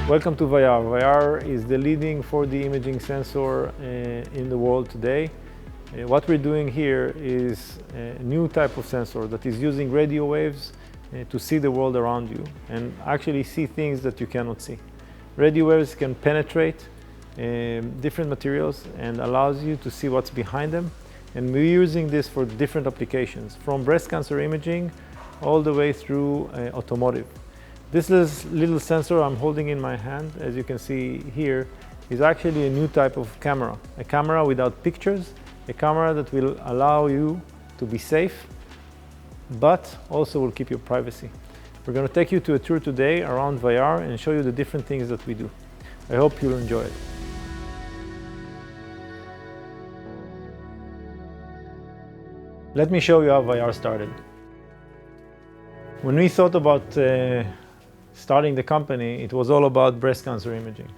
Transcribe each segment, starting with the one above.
Welcome to Vayyar. Vayyar is the leading 4D imaging sensor in the world today. What we're doing here is a new type of sensor that is using radio waves to see the world around you and actually see things that you cannot see. Radio waves can penetrate different materials and allows you to see what's behind them. And we're using this for different applications, from breast cancer imaging all the way through automotive. This little sensor I'm holding in my hand, as you can see here, is actually a new type of camera. A camera without pictures, a camera that will allow you to be safe, but also will keep your privacy. We're going to take you to a tour today around Vayyar and show you the different things that we do. I hope you'll enjoy it. Let me show you how Vayyar started. When we thought about starting the company, it was all about breast cancer imaging.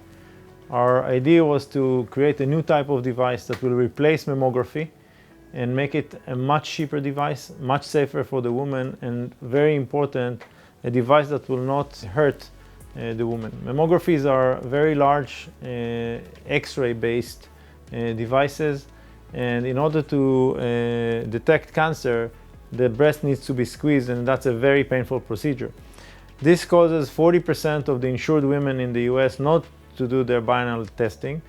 Our idea was to create a new type of device that will replace mammography and make it a much cheaper device, much safer for the woman, and very important, a device that will not hurt the woman. Mammographies are very large X-ray based devices, and in order to detect cancer, the breast needs to be squeezed, and that's a very painful procedure. This causes 40% of the insured women in the US not to do their biennial testing,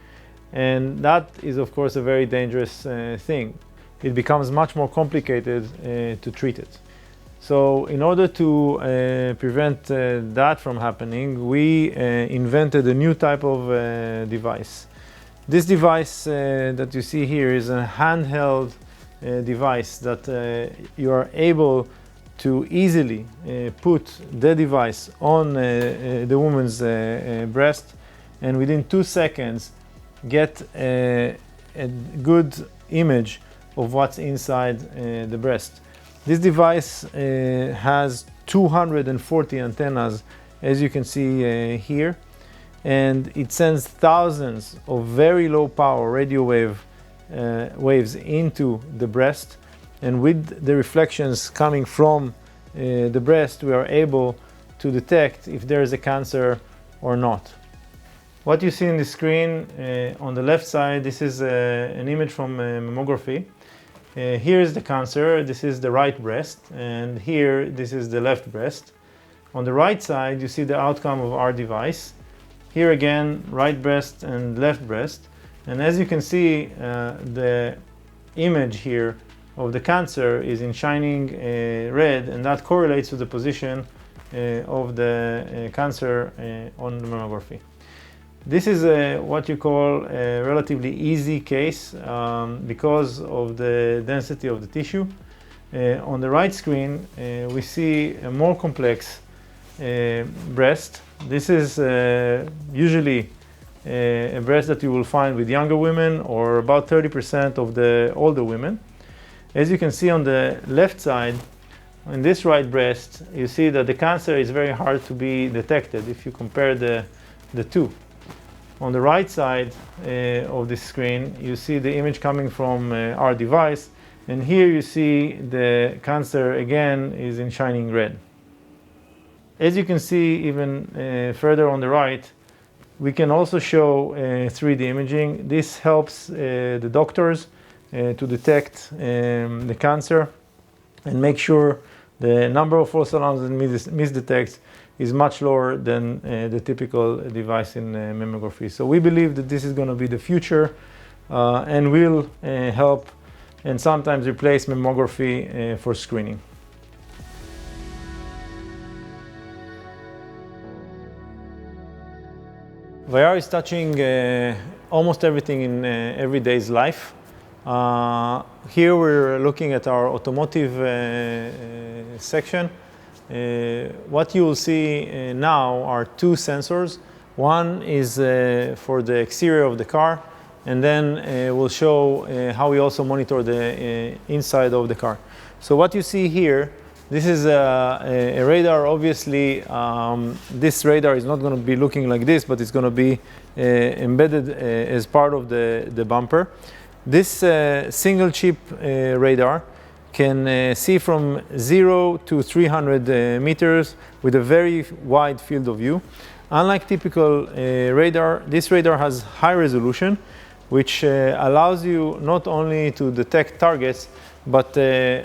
and that is of course a very dangerous thing. It becomes much more complicated to treat it. So in order to prevent that from happening, we invented a new type of device. This device that you see here is a handheld device that you are able to easily put the device on the woman's breast, and within 2 seconds get a good image of what's inside the breast. This device has 240 antennas, as you can see here, and it sends thousands of very low power radio waves into the breast. And with the reflections coming from the breast, we are able to detect if there is a cancer or not. What you see in the screen on the left side, this is an image from mammography. Here is the cancer, this is the right breast, and here this is the left breast. On the right side, you see the outcome of our device. Here again, right breast and left breast. And as you can see, the image here of the cancer is in shining red, and that correlates to the position of the cancer on the mammography. This is what you call a relatively easy case because of the density of the tissue. On the right screen, we see a more complex breast. This is usually a breast that you will find with younger women, or about 30% of the older women. As you can see on the left side, in this right breast, you see that the cancer is very hard to be detected if you compare the two. On the right side of this screen, you see the image coming from our device, and here you see the cancer again is in shining red. As you can see even further on the right, we can also show 3D imaging. This helps the doctors to detect the cancer and make sure the number of false alarms and misdetects is much lower than the typical device in mammography. So we believe that this is going to be the future and will help and sometimes replace mammography for screening. Vayyar is touching almost everything in everyday's life. Here we're looking at our automotive section. What you will see now are two sensors. One is for the exterior of the car, and then we'll show how we also monitor the inside of the car. So what you see here, this is a radar. Obviously, this radar is not going to be looking like this, but it's going to be embedded as part of the bumper. This single chip radar can see from 0 to 300 meters with a very wide field of view. Unlike typical radar, this radar has high resolution, which allows you not only to detect targets, but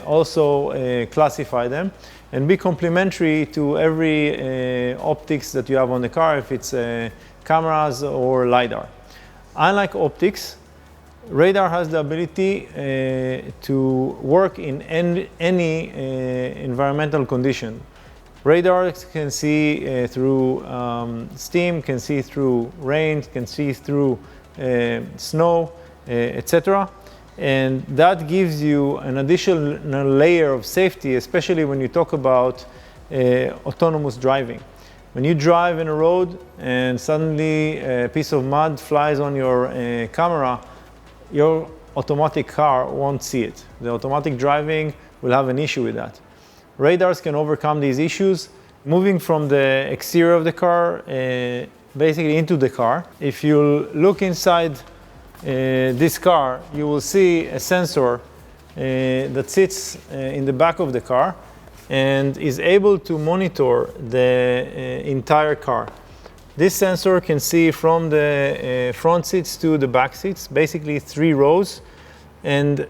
also classify them and be complementary to every optics that you have on the car, if it's cameras or LiDAR. Unlike optics, radar has the ability to work in any environmental condition. Radar can see through steam, can see through rain, can see through snow, etc. And that gives you an additional layer of safety, especially when you talk about autonomous driving. When you drive in a road and suddenly a piece of mud flies on your camera, your automatic car won't see it. The automatic driving will have an issue with that. Radars can overcome these issues, moving from the exterior of the car basically into the car. If you look inside this car, you will see a sensor that sits in the back of the car and is able to monitor the entire car. This sensor can see from the front seats to the back seats, basically 3 rows, and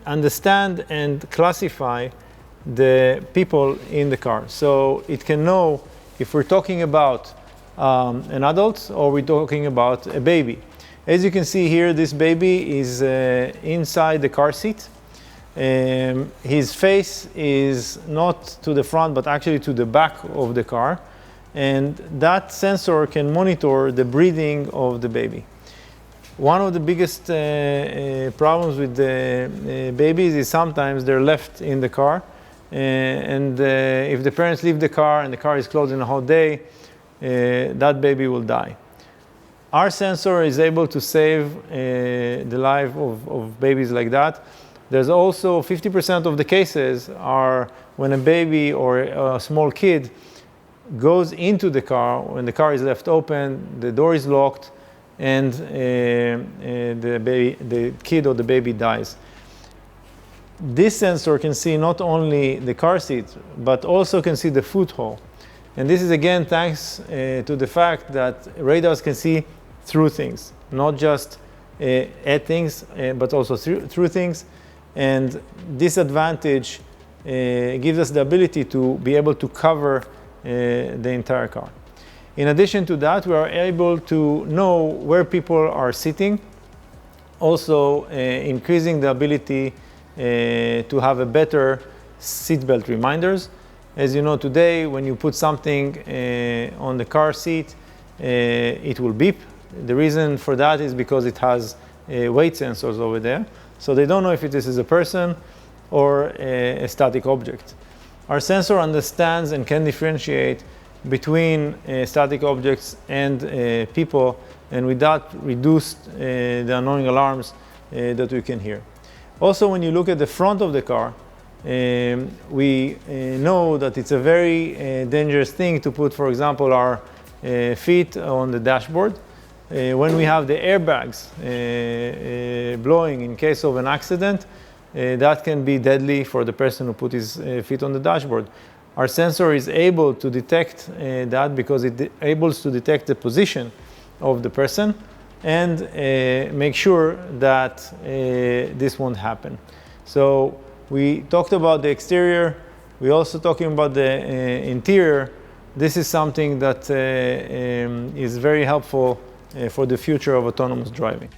understand and classify the people in the car. So it can know if we're talking about an adult or we're talking about a baby. As you can see here, this baby is inside the car seat. His face is not to the front, but actually to the back of the car. And that sensor can monitor the breathing of the baby. One of the biggest problems with the babies is sometimes they're left in the car. And if the parents leave the car and the car is closed in a hot day, that baby will die. Our sensor is able to save the life of babies like that. There's also 50% of the cases are when a baby or a small kid goes into the car, when the car is left open, the door is locked, and the kid or the baby dies. This sensor can see not only the car seat, but also can see the foothold. And this is again thanks to the fact that radars can see through things, not just at things, but also through things. And this advantage gives us the ability to be able to cover the entire car. In addition to that, we are able to know where people are sitting, also increasing the ability to have a better seatbelt reminders. As you know, today, when you put something on the car seat, it will beep. The reason for that is because it has weight sensors over there. So they don't know if this is a person or a static object. Our sensor understands and can differentiate between static objects and people, and with that reduce the annoying alarms that we can hear. Also, when you look at the front of the car, we know that it's a very dangerous thing to put, for example, our feet on the dashboard. When we have the airbags blowing in case of an accident, that can be deadly for the person who put his feet on the dashboard. Our sensor is able to detect that because it able to detect the position of the person and make sure that this won't happen. So we talked about the exterior. We're also talking about the interior. This is something that is very helpful for the future of autonomous driving.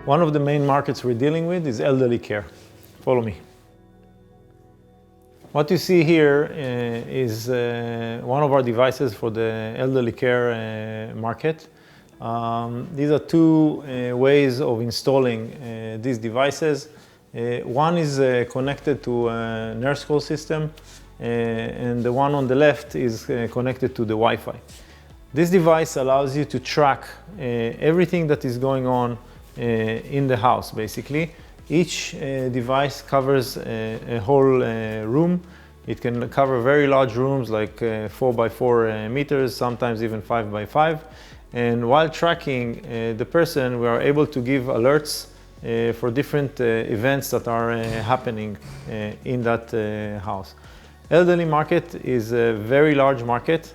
One of the main markets we're dealing with is elderly care. Follow me. What you see here is one of our devices for the elderly care market. These are 2 ways of installing these devices. One is connected to a nurse call system, and the one on the left is connected to the Wi-Fi. This device allows you to track everything that is going on in the house, basically. Each device covers a whole room. It can cover very large rooms like 4 by 4 meters, sometimes even 5 by 5. And while tracking the person, we are able to give alerts for different events that are happening in that house. Elderly market is a very large market,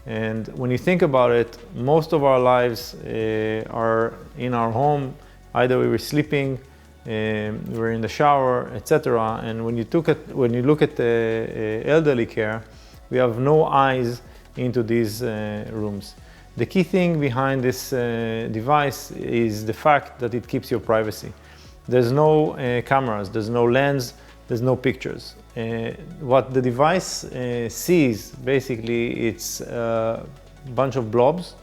and when you think about it, most of our lives are in our home. Either we were sleeping, we were in the shower, etc. And when you look at the elderly care, we have no eyes into these rooms. The key thing behind this device is the fact that it keeps your privacy. There's no cameras, there's no lens, there's no pictures. What the device sees, basically, it's a bunch of blobs,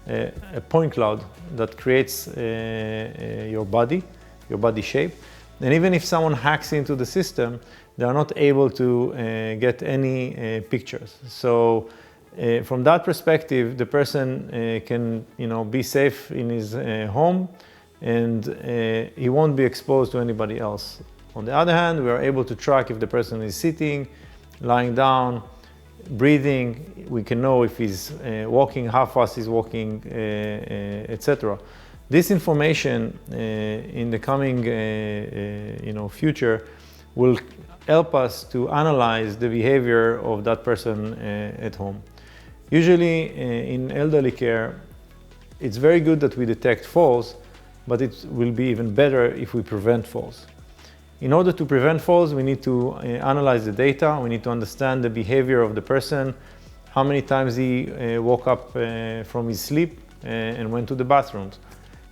a point cloud that creates your body shape. And even if someone hacks into the system, they are not able to get any pictures. So from that perspective, the person can be safe in his home, and he won't be exposed to anybody else. On the other hand, we are able to track if the person is sitting, lying down, breathing. We can know if he's walking, how fast he's walking, etc. This information in the coming future will help us to analyze the behavior of that person at home. Usually in elderly care, it's very good that we detect falls, but it will be even better if we prevent falls. In order to prevent falls, we need to analyze the data. We need to understand the behavior of the person, how many times he woke up from his sleep and went to the bathrooms.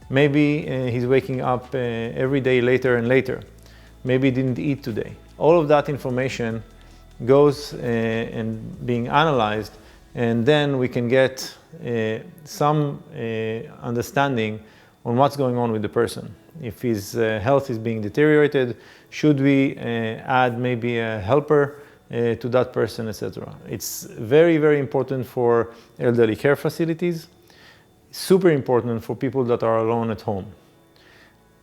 Maybe he's waking up every day later and later. Maybe he didn't eat today. All of that information goes and being analyzed, and then we can get some understanding on what's going on with the person. If his health is being deteriorated, should we add maybe a helper to that person, etc. It's very, very important for elderly care facilities. Super important for people that are alone at home.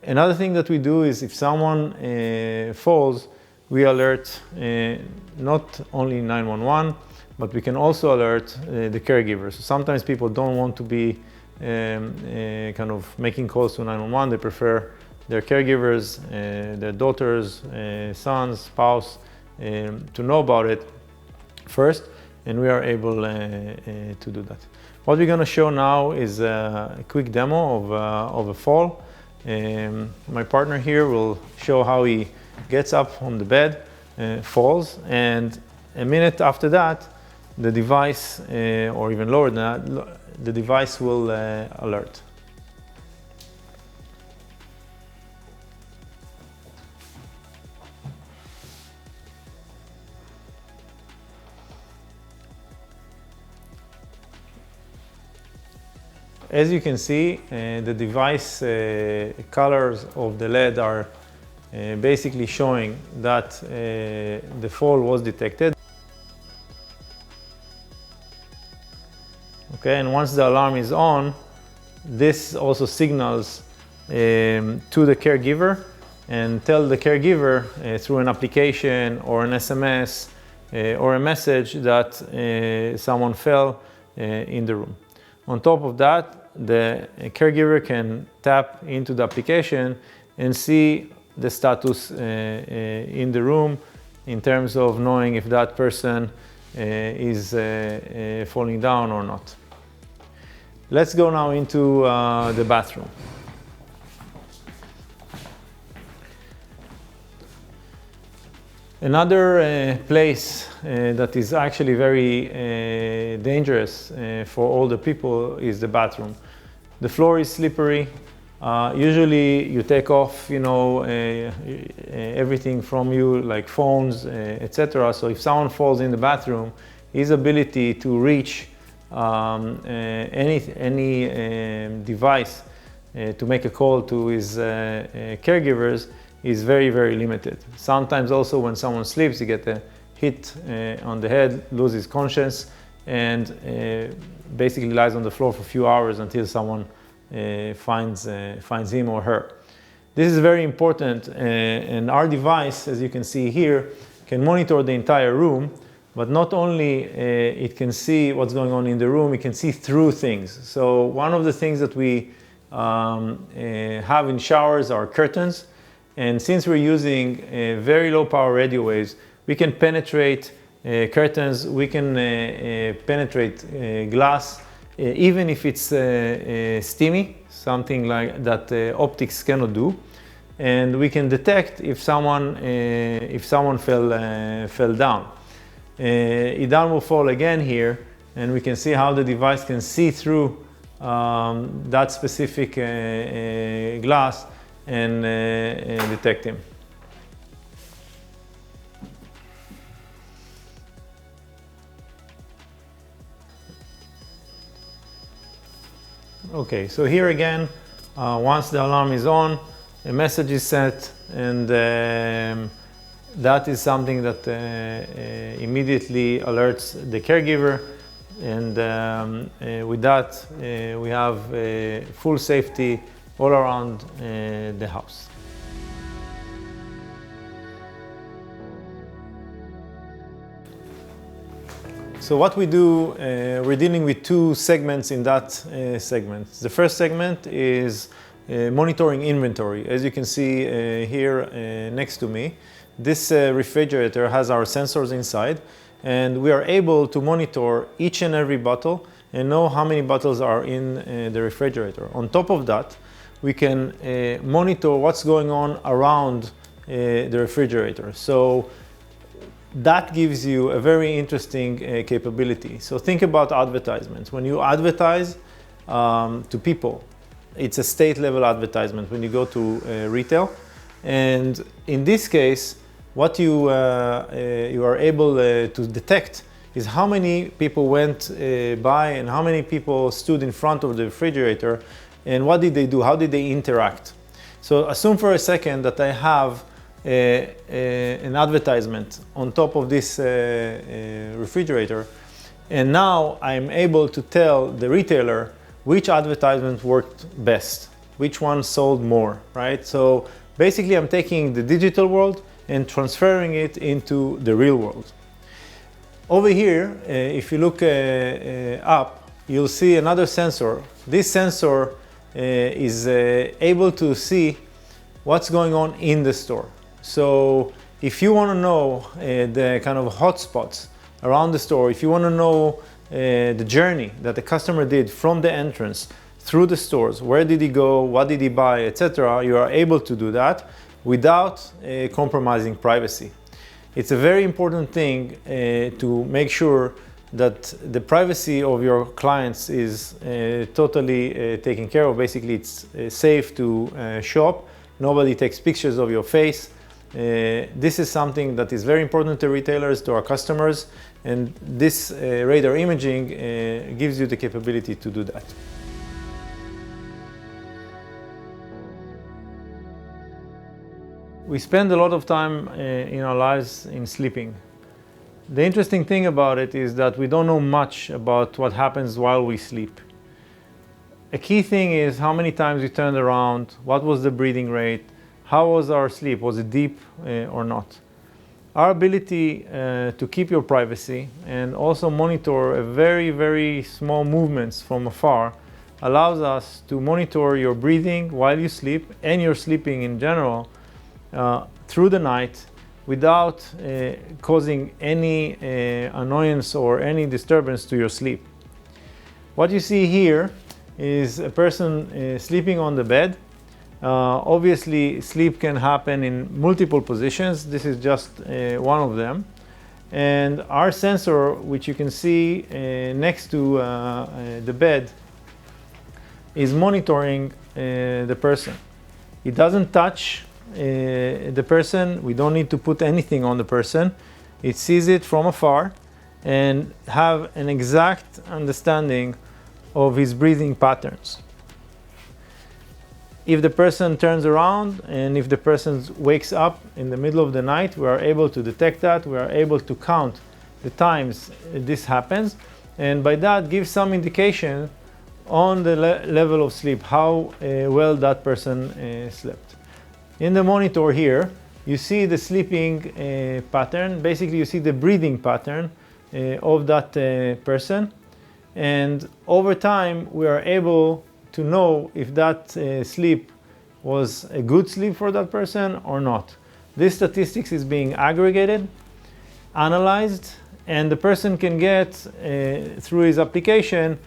Another thing that we do is if someone falls, we alert not only 911, but we can also alert the caregivers. So sometimes people don't want to be kind of making calls to 911. They prefer their caregivers, their daughters, sons, spouse, to know about it first, and we are able to do that. What we're going to show now is a quick demo of a fall. My partner here will show how he gets up on the bed, falls, and a minute after that, the device, or even lower than that, the device will alert. As you can see, the device colors of the LED are basically showing that the fall was detected. Okay, and once the alarm is on, this also signals to the caregiver and tell the caregiver through an application or an SMS or a message that someone fell in the room. On top of that, the caregiver can tap into the application and see the status in the room in terms of knowing if that person is falling down or not. Let's go now into the bathroom. Another place that is actually very dangerous for older people is the bathroom. The floor is slippery. Usually you take off, everything from you, like phones, etc. So if someone falls in the bathroom, his ability to reach any device to make a call to his caregivers is very, very limited. Sometimes also when someone sleeps, you get a hit on the head, loses conscience, and basically lies on the floor for a few hours until someone finds him or her. This is very important, and our device, as you can see here, can monitor the entire room but not only it can see what's going on in the room, it can see through things. So one of the things that we have in showers are curtains, and since we're using very low power radio waves, we can penetrate curtains, we can penetrate glass, even if it's steamy, something like that optics cannot do. And we can detect if someone fell down. Idan will fall again here, and we can see how the device can see through that specific glass and detect him. Okay, so here again, once the alarm is on, a message is sent, and that is something that immediately alerts the caregiver, and with that we have full safety all around the house. So what we do, we're dealing with two segments in that segment. The first segment is monitoring inventory. As you can see here next to me, this refrigerator has our sensors inside, and we are able to monitor each and every bottle and know how many bottles are in the refrigerator. On top of that, we can monitor what's going on around the refrigerator. So that gives you a very interesting capability. So think about advertisements. When you advertise to people, it's a state level advertisement when you go to retail. And in this case, what you are able to detect is how many people went by and how many people stood in front of the refrigerator and what did they do, how did they interact. So assume for a second that I have an advertisement on top of this refrigerator, and now I'm able to tell the retailer which advertisement worked best, which one sold more, right? So basically I'm taking the digital world and transferring it into the real world. Over here, if you look up, you'll see another sensor. This sensor is able to see what's going on in the store. So if you want to know the kind of hotspots around the store, if you want to know the journey that the customer did from the entrance through the stores, where did he go, what did he buy, etc., you are able to do that without compromising privacy. It's a very important thing to make sure that the privacy of your clients is totally taken care of. Basically, it's safe to shop. Nobody takes pictures of your face. This is something that is very important to retailers, to our customers, and this radar imaging gives you the capability to do that. We spend a lot of time in our lives in sleeping. The interesting thing about it is that we don't know much about what happens while we sleep. A key thing is how many times we turned around, what was the breathing rate, how was our sleep, was it deep or not. Our ability to keep your privacy and also monitor a very, very small movements from afar allows us to monitor your breathing while you sleep and your sleeping in general through the night without causing any annoyance or any disturbance to your sleep. What you see here is a person sleeping on the bed. Obviously, sleep can happen in multiple positions. This is just one of them. And our sensor, which you can see next to the bed, is monitoring the person. It doesn't touch the person. We don't need to put anything on the person. It sees it from afar and have an exact understanding of his breathing patterns. If the person turns around and if the person wakes up in the middle of the night, we are able to detect that. We are able to count the times this happens, and by that give some indication on the level of sleep, how well that person slept. In the monitor here, you see the sleeping pattern. Basically, you see the breathing pattern of that person. And over time, we are able to know if that sleep was a good sleep for that person or not. This statistics is being aggregated, analyzed, and the person can get, through his application,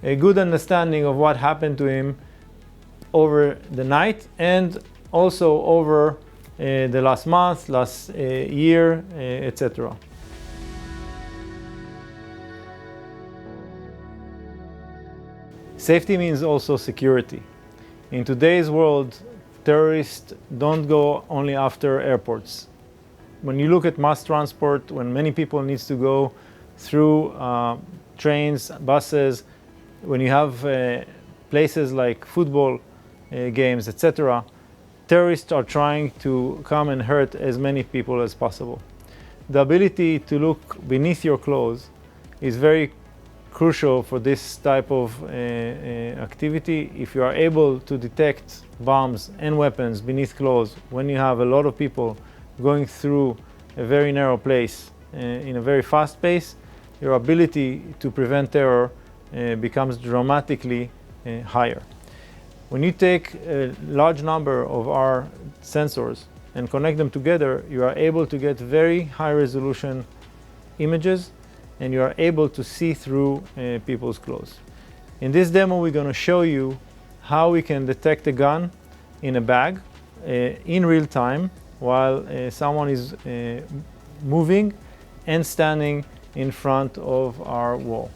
a good understanding of what happened to him over the night and also over the last month, last year, etc. Safety means also security. In today's world, terrorists don't go only after airports. When you look at mass transport, when many people need to go through trains, buses, when you have places like football games, etc., terrorists are trying to come and hurt as many people as possible. The ability to look beneath your clothes is very crucial for this type of activity. If you are able to detect bombs and weapons beneath clothes when you have a lot of people going through a very narrow place in a very fast pace, your ability to prevent terror becomes dramatically higher. When you take a large number of our sensors and connect them together, you are able to get very high resolution images, and you are able to see through people's clothes. In this demo, we're going to show you how we can detect a gun in a bag in real time while someone is moving and standing in front of our wall.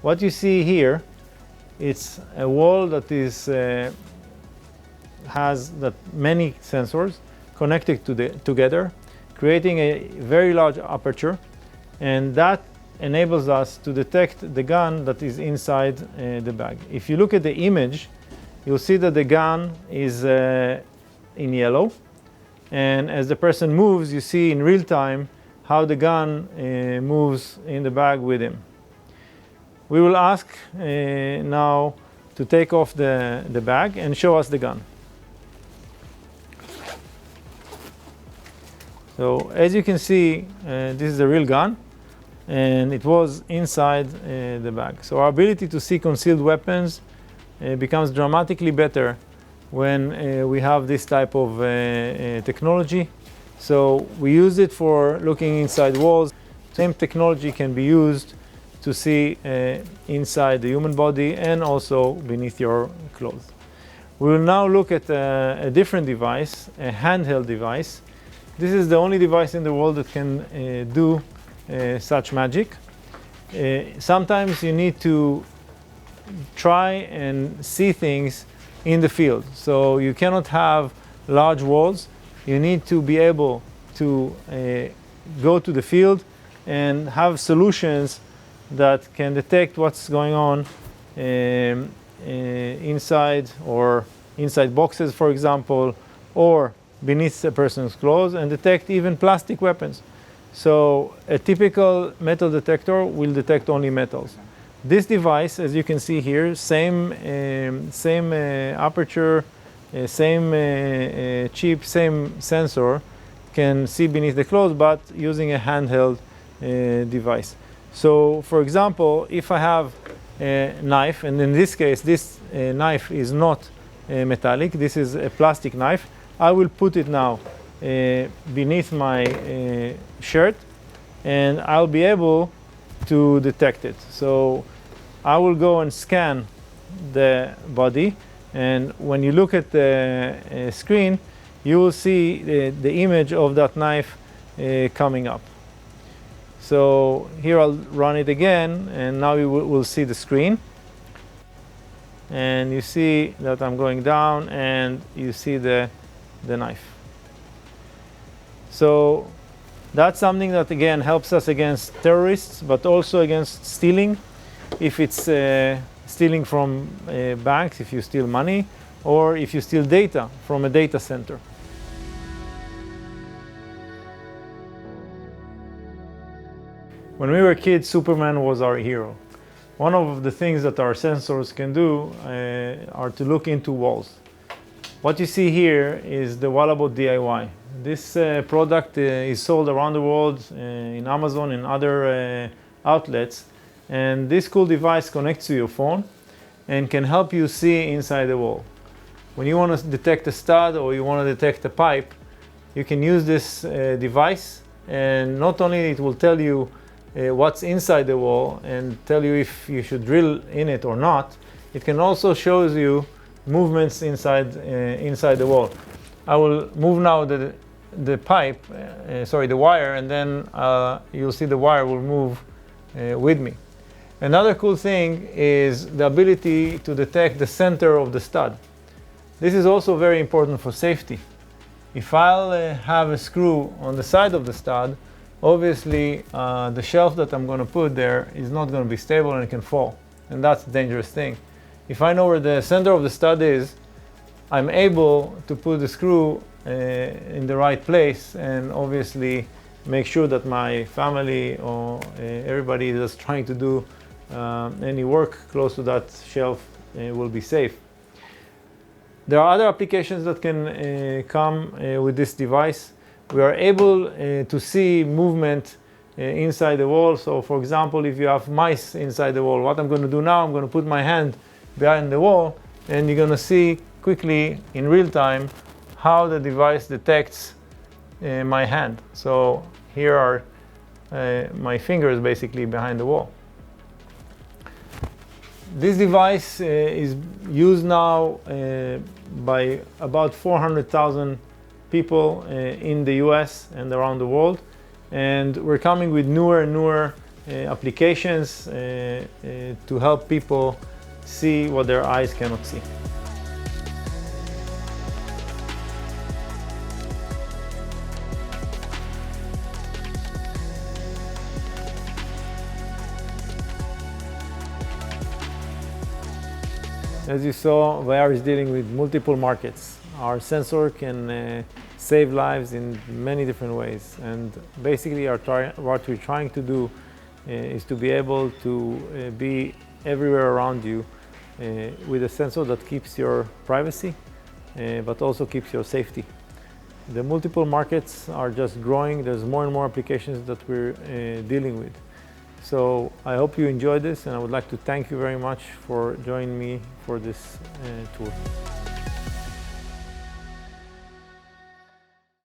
What you see here, it's a wall that has many sensors connected together, creating a very large aperture, and that enables us to detect the gun that is inside the bag. If you look at the image, you'll see that the gun is in yellow, and as the person moves, you see in real time how the gun moves in the bag with him. We will ask now to take off the bag and show us the gun. So as you can see, this is a real gun, and it was inside the bag. So our ability to see concealed weapons becomes dramatically better when we have this type of technology. So we use it for looking inside walls. Same technology can be used to see inside the human body and also beneath your clothes. We will now look at a different device, a handheld device. This is the only device in the world that can do such magic. Sometimes you need to try and see things in the field. So you cannot have large walls. You need to be able to go to the field and have solutions that can detect what's going on inside boxes, for example, or beneath a person's clothes, and detect even plastic weapons. So a typical metal detector will detect only metals. This device, as you can see here, same aperture, same chip, same sensor, can see beneath the clothes, but using a handheld device. So, for example, if I have a knife, and in this case, this knife is not metallic, this is a plastic knife, I will put it now beneath my shirt, and I'll be able to detect it. So I will go and scan the body, and when you look at the screen, you will see the image of that knife coming up. So here I'll run it again, and now you will see the screen. And you see that I'm going down, and you see the knife. So that's something that, again, helps us against terrorists, but also against stealing. If it's stealing from banks, if you steal money, or if you steal data from a data center. When we were kids, Superman was our hero. One of the things that our sensors can do are to look into walls. What you see here is the Wallabot DIY. This product is sold around the world in Amazon and other outlets, and this cool device connects to your phone and can help you see inside the wall. When you want to detect a stud or you want to detect a pipe, you can use this device, and not only it will tell you what's inside the wall and tell you if you should drill in it or not, it can also show you movements inside the wall. I will move now the wire, and then you'll see the wire will move with me. Another cool thing is the ability to detect the center of the stud. This is also very important for safety. If I'll have a screw on the side of the stud, obviously the shelf that I'm going to put there is not going to be stable and it can fall, and that's a dangerous thing. If I know where the center of the stud is, I'm able to put the screw in the right place and obviously make sure that my family or everybody that's trying to do any work close to that shelf will be safe. There are other applications that can come with this device. We are able to see movement inside the wall. So for example, if you have mice inside the wall, what I'm going to do now, I'm going to put my hand behind the wall, and you're going to see quickly in real time how the device detects my hand. So here are my fingers basically behind the wall. This device is used now by about 400,000 people in the US and around the world, and we're coming with newer and newer applications to help people see what their eyes cannot see. As you saw, Vayyar is dealing with multiple markets. Our sensor can save lives in many different ways, and basically what we're trying to do is to be able to be everywhere around you with a sensor that keeps your privacy but also keeps your safety. The multiple markets are just growing. There's more and more applications that we're dealing with. So I hope you enjoyed this, and I would like to thank you very much for joining me for this tour.